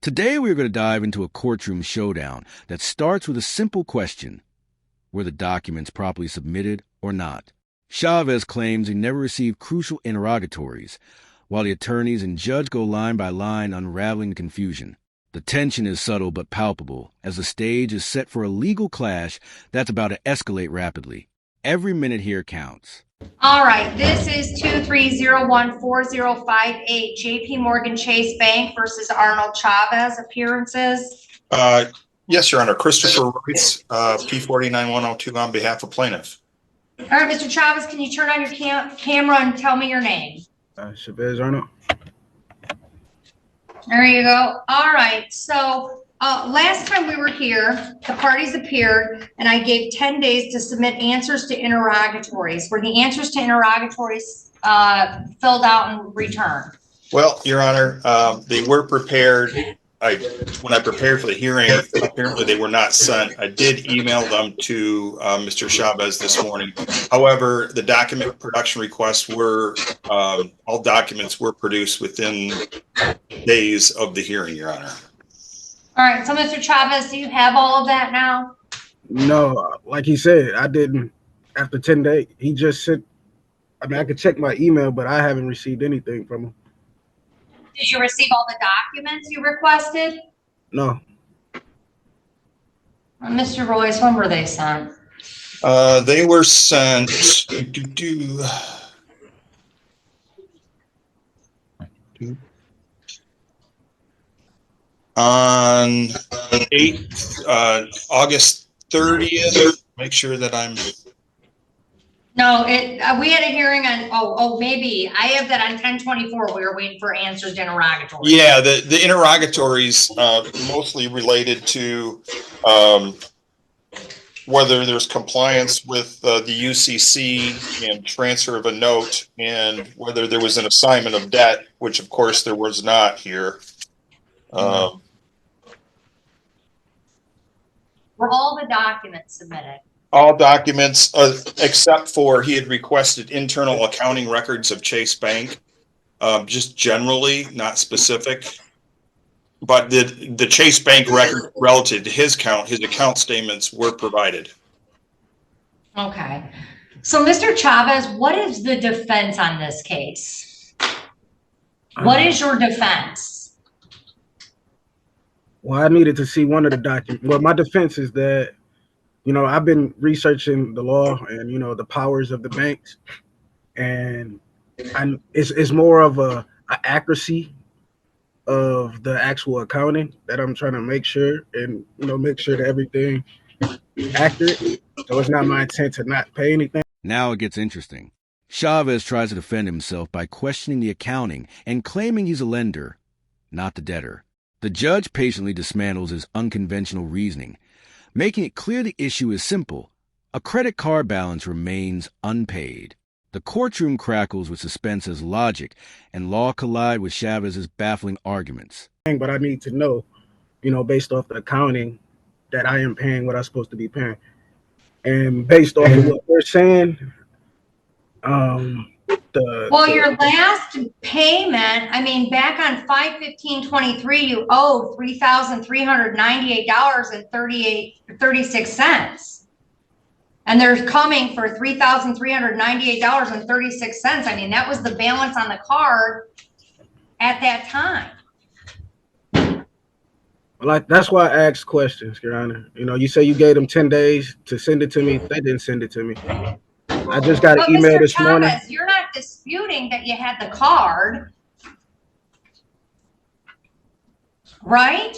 Today we're going to dive into a courtroom showdown that starts with a simple question: were the documents properly submitted or not? Chavez claims he never received crucial interrogatories, while the attorneys and judge go line by line unraveling the confusion. The tension is subtle but palpable, as the stage is set for a legal clash that's about to escalate rapidly. Every minute here counts. All right, this is 2301408 JP Morgan Chase Bank versus Arnold Chavez appearances. Yes, Your Honor. Christopher Royce, P49102 on behalf of plaintiff. All right, Mr. Chavez, can you turn on your camera and tell me your name? Chavez Arnold. There you go. All right, so last time we were here, the parties appeared, and I gave 10 days to submit answers to interrogatories. Were the answers to interrogatories filled out and returned? Well, Your Honor, they were prepared. When I prepared for the hearing, apparently they were not sent. I did email them to Mr. Chavez this morning. However, the document production requests were, all documents were produced within days of the hearing, Your Honor. All right, so Mr. Chavez, do you have all of that now? No, like he said, I didn't. After 10 days, he just said, I mean, I could check my email, but I haven't received anything from him. Did you receive all the documents you requested? No. Mr. Royce, when were they sent? They were sent on August 30th. Make sure that I'm. No, we had a hearing on, maybe I have that on 10/24. We were waiting for answers to interrogatories. Yeah, the interrogatories mostly related to whether there's compliance with the UCC and transfer of a note, and whether there was an assignment of debt, which of course there was not here. Were all the documents submitted? All documents, except for he had requested internal accounting records of Chase Bank, just generally, not specific. But the Chase Bank record relative to his account statements were provided. Okay. So, Mr. Chavez, what is the defense on this case? What is your defense? Well, I needed to see one of the documents. Well, my defense is that, you know, I've been researching the law and, you know, the powers of the banks, and it's more of a accuracy of the actual accounting that I'm trying to make sure, and, you know, make sure that everything is accurate. So it's not my intent to not pay anything. Now it gets interesting. Chavez tries to defend himself by questioning the accounting and claiming he's a lender, not the debtor. The judge patiently dismantles his unconventional reasoning, making it clear the issue is simple. A credit card balance remains unpaid. The courtroom crackles with suspense as logic and law collide with Chavez's baffling arguments. But I need to know, you know, based off the accounting, that I am paying what I'm supposed to be paying. And based off of what they're saying, your last payment, I mean, back on 5/15/23, you owe $3,398.36. And they're coming for $3,398.36. I mean, that was the balance on the card at that time. Like, that's why I asked questions, Your Honor. You know, you say you gave them 10 days to send it to me. They didn't send it to me. I just got an email this morning. You're not disputing that you had the card, right?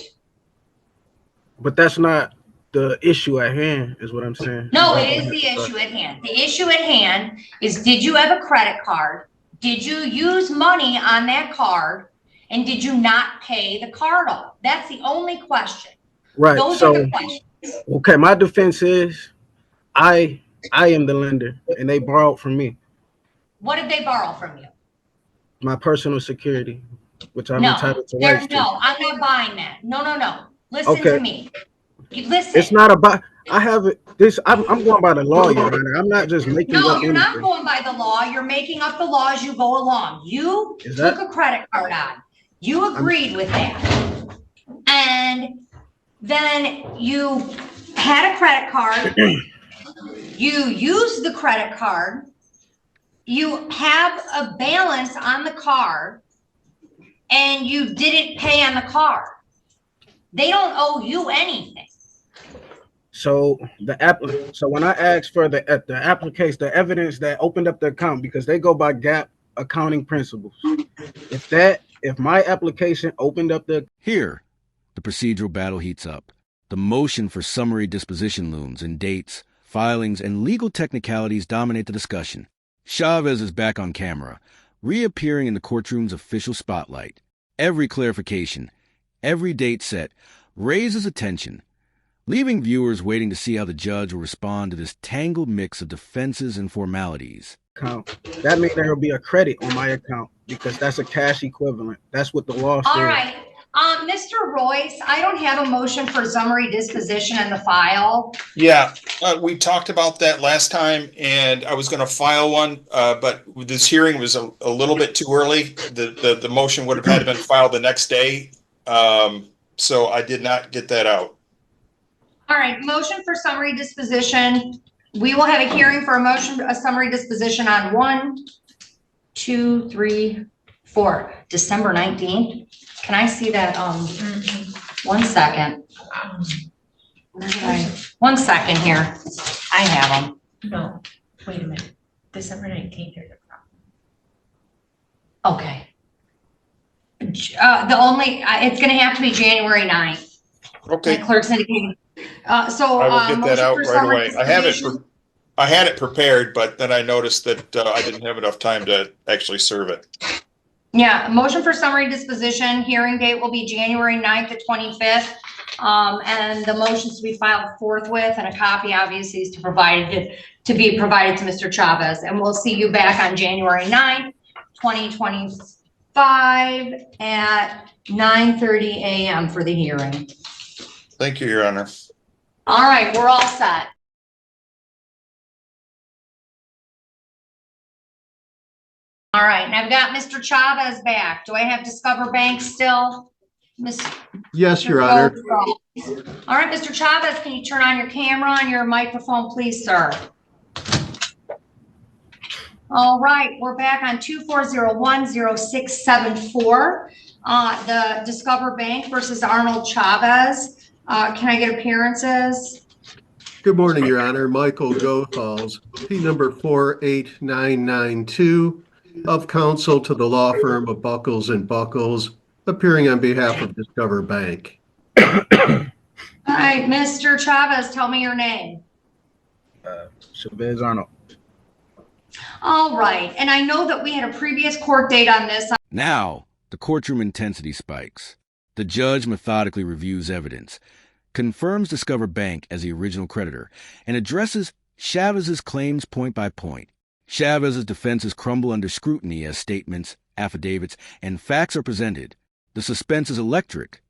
But that's not the issue at hand, is what I'm saying. No, it is the issue at hand. The issue at hand is, did you have a credit card? Did you use money on that card? And did you not pay the card off? That's the only question. Right. Those are the questions. Okay, my defense is I am the lender, and they borrowed from me. What did they borrow from you? My personal security, which I'm entitled to rights to. No, I'm not buying that. No. Listen to me. Listen. It's not about. I have it. I'm going by the law, Your Honor. I'm not just making up anything. No, you're not going by the law. You're making up the law as you go along. You took a credit card on. You agreed with that. then you had a credit card, you used the credit card, you have a balance on the card, and you didn't pay on the card. They don't owe you anything. So so when I asked for the application, the evidence that opened up the account, because they go by GAAP accounting principles. If my application opened up the Here, the procedural battle heats up. The motion for summary disposition looms, and dates, filings, and legal technicalities dominate the discussion. Chavez is back on camera, reappearing in the courtroom's official spotlight. Every clarification, every date set, raises attention, leaving viewers waiting to see how the judge will respond to this tangled mix of defenses and formalities. account, that means there will be a credit on my account because that's a cash equivalent. That's what the law says. All right. Mr. Royce, I don't have a motion for summary disposition in the file. Yeah, we talked about that last time, and I was going to file one, but this hearing was a little bit too early. The motion would have had been filed the next day, so I did not get that out. All right, motion for summary disposition. We will have a hearing for a summary disposition on 1, 2, 3, 4, December 19th. Can I see that? 1 second. One second here. I have them. No, wait a minute. December 19th, there's a problem. Okay. It's gonna have to be January 9th. Okay, My clerk's indicating. I will get that out right away. I had it prepared, but then I noticed that I didn't have enough time to actually serve it. Yeah, motion for summary disposition, hearing date will be January 9th at 25th. And the motions to be filed forthwith, and a copy obviously is to be provided to Mr. Chavez. And we'll see you back on January 9th, 2025 at 9:30 a.m. for the hearing. Thank you, Your Honor. All right, we're all set. All right, and I've got Mr. Chavez back. Do I have Discover Bank still? Yes, Your Honor. All right, Mr. Chavez, can you turn on your camera and your microphone, please, sir? All right, we're back on 24010674. The Discover Bank versus Arnold Chavez. Can I get appearances? Good morning, Your Honor. Michael Goethals, P number 48992, of counsel to the law firm of Buckles and Buckles, appearing on behalf of Discover Bank. All right, Mr. Chavez, tell me your name. Chavez Arnold. All right, and I know that we had a previous court date on this. Now, the courtroom intensity spikes. The judge methodically reviews evidence, confirms Discover Bank as the original creditor, and addresses Chavez's claims point by point. Chavez's defenses crumble under scrutiny as statements, affidavits, and facts are presented. The suspense is electric.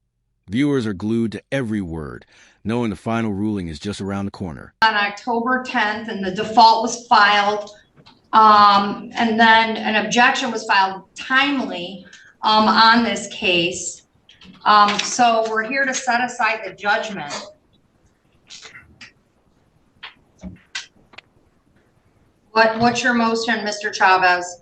Viewers are glued to every word, knowing the final ruling is just around the corner. On October 10th, and the default was filed, and then an objection was filed timely on this case. So we're here to set aside the judgment. What's your motion, Mr. Chavez?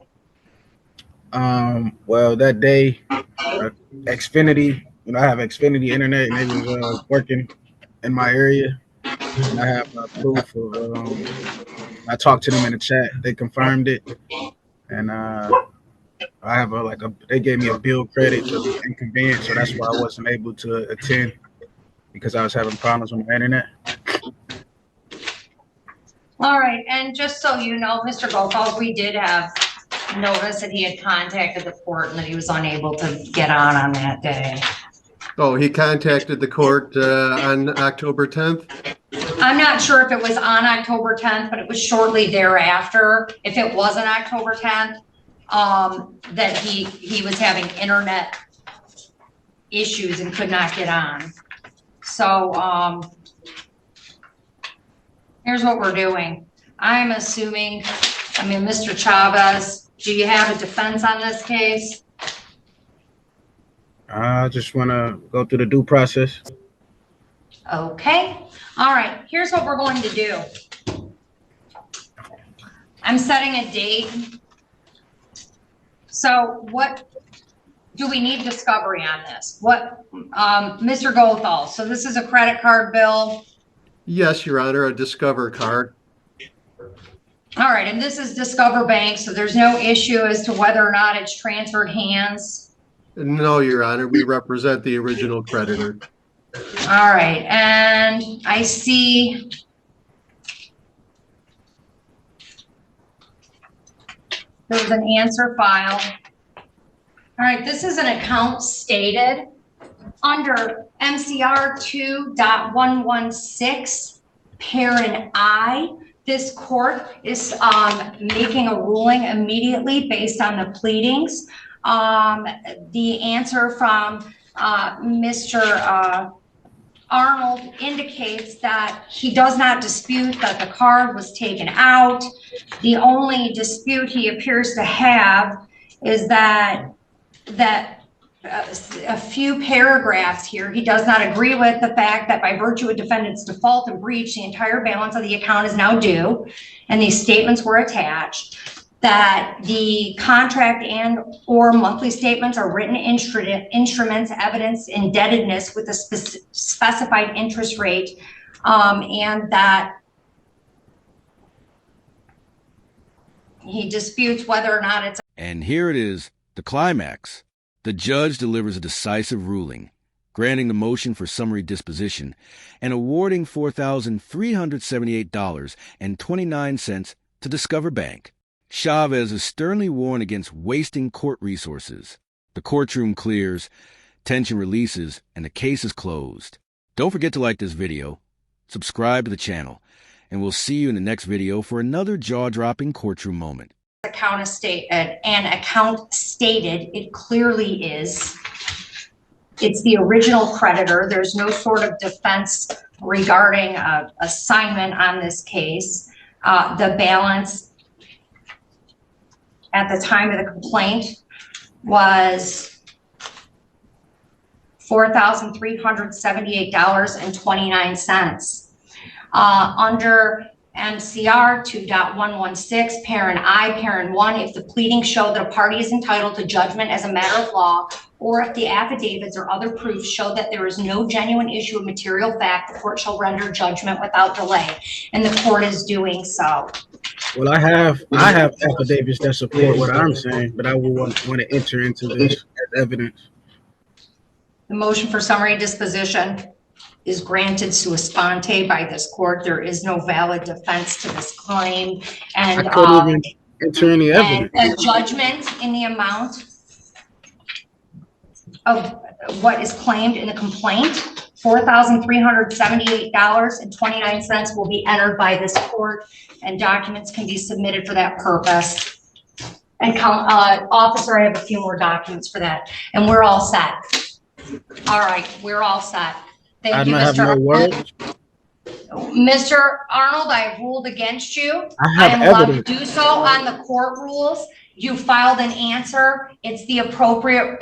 Well, that day, Xfinity, I have Xfinity internet, and they was working in my area. And I have proof of, I talked to them in the chat. They confirmed it. And I have they gave me a bill credit to inconvenience, so that's why I wasn't able to attend, because I was having problems with my internet. All right, and just so you know, Mr. Goethals, we did have notice that he had contacted the court and that he was unable to get on that day. Oh, he contacted the court on October 10th? I'm not sure if it was on October 10th, but it was shortly thereafter. If it wasn't October 10th, that he was having internet issues and could not get on. So here's what we're doing. I'm assuming, Mr. Chavez, do you have a defense on this case? I just want to go through the due process. Okay, all right, here's what we're going to do. I'm setting a date. So what do we need discovery on this? What, Mr. Gothal, so this is a credit card bill. Yes, Your Honor, a Discover card. All right, and this is Discover Bank, so there's no issue as to whether or not it's transferred hands. No, Your Honor, we represent the original creditor. All right, and I see there's an answer file. All right, this is an account stated under MCR 2.116, parent I. This court is making a ruling immediately based on the pleadings. The answer from Mr. Arnold indicates that he does not dispute that the card was taken out. The only dispute he appears to have is that a few paragraphs here, he does not agree with the fact that by virtue of defendant's default and breach, the entire balance of the account is now due, and these statements were attached, that the contract and or monthly statements are written instruments, evidence indebtedness with a specified interest rate, and that he disputes whether or not it's. And here it is, the climax. The judge delivers a decisive ruling, granting the motion for summary disposition and awarding $4,378.29 to Discover Bank. Chavez is sternly warned against wasting court resources. The courtroom clears, tension releases, and the case is closed. Don't forget to like this video, subscribe to the channel, and we'll see you in the next video for another jaw-dropping courtroom moment. Account stated, it clearly is. It's the original creditor. There's no sort of defense regarding assignment on this case. The balance at the time of the complaint was $4,378.29. Under MCR 2.116, parent I, parent 1, if the pleadings show that a party is entitled to judgment as a matter of law, or if the affidavits or other proofs show that there is no genuine issue of material fact, the court shall render judgment without delay, and the court is doing so. Well, I have affidavits that support what I'm saying, but I will want to enter into this as evidence. The motion for summary disposition is granted sua sponte by this court. There is no valid defense to this claim, and I couldn't even enter any evidence. And a judgment in the amount of what is claimed in the complaint, $4,378.29, will be entered by this court, and documents can be submitted for that purpose. And officer, I have a few more documents for that, and we're all set. All right, we're all set. Thank you, Mr. Arnold. Mr. Arnold, I have ruled against you. I am allowed to do so on the court rules. You filed an answer. It's the appropriate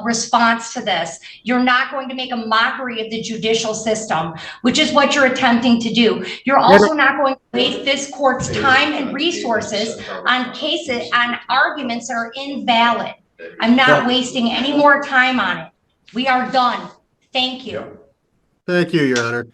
response to this. You're not going to make a mockery of the judicial system, which is what you're attempting to do. You're also not going to waste this court's time and resources on cases, on arguments that are invalid. I'm not wasting any more time on it. We are done. Thank you. Thank you, Your Honor.